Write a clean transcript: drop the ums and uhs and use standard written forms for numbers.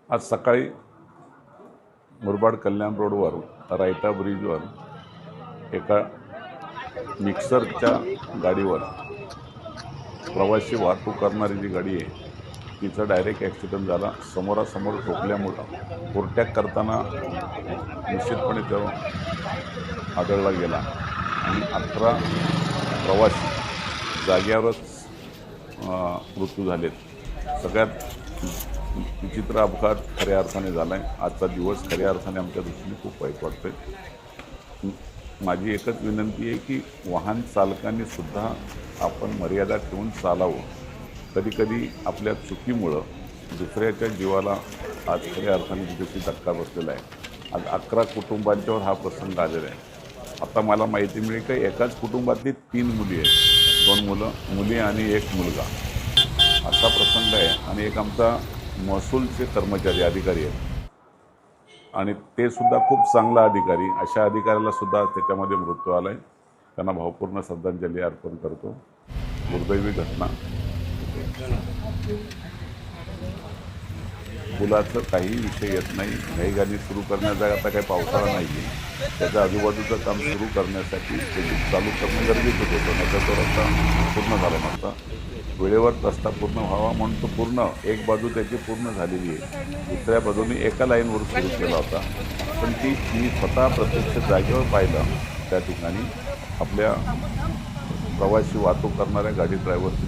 आज सकाळी मुरबाड कल्याण रोडवर रायता ब्रिजवर एका मिक्सरच्या गाडीवर प्रवासी वाहतूक करणारी जी गाडी आहे तिचा डायरेक्ट ॲक्सिडेंट झाला। समोरासमोर ठोकल्यामुळं ओव्हरटेक करताना निश्चितपणे तो आदळला गेला आणि 11 प्रवासी जाग्यावरच मृत्यू झालेत। सगळ्यात विचित्र अपघात खऱ्या अर्थाने झाला आहे। आजचा दिवस खऱ्या अर्थाने आमच्या दृष्टीने खूप वाईट वाटतोय। माझी एकच विनंती आहे की वाहन चालकांनी सुद्धा आपण मर्यादा ठेवून चालावं। कधीकधी आपल्या चुकीमुळं दुसऱ्याच्या जीवाला आज खऱ्या अर्थाने तिथे धक्का बसलेला आहे। आज 11 कुटुंबांच्यावर हा प्रसंग आलेला आहे। आता मला माहिती मिळेल की एकाच कुटुंबातली 3 मुली आहेत, 2 मुली आणि 1 मुलगा असा प्रसंग आहे। आणि एक आमचा महसूलचे कर्मचारी अधिकारी आहेत आणि ते सुद्धा खूप चांगला अधिकारी, अशा अधिकाऱ्याला सुद्धा त्याच्यामध्ये मृत्यू आला आहे। त्यांना भावपूर्ण श्रद्धांजली अर्पण करतो। दुर्दैवी घटना। पुलाचं काही विषय येत नाही, घाईघाईने सुरू करण्याचा आता काही पावसाळा नाही आहे, त्याच्या आजूबाजूचं काम सुरू करण्यासाठी ते चालू करणं गरजेचं होतं, नाहीतर तो रस्ता पूर्ण झाला नसता। वेळेवर रस्ता पूर्ण व्हावा म्हणून तो पूर्ण एक बाजू त्याची पूर्ण झालेली आहे, दुसऱ्या बाजूने एका लाईनवर सुरू केला होता, पण ती मी स्वतः प्रत्यक्ष जागेवर पाहिलं। त्या ठिकाणी आपल्या प्रवासी वाहतूक करणाऱ्या गाडी ड्रायव्हरची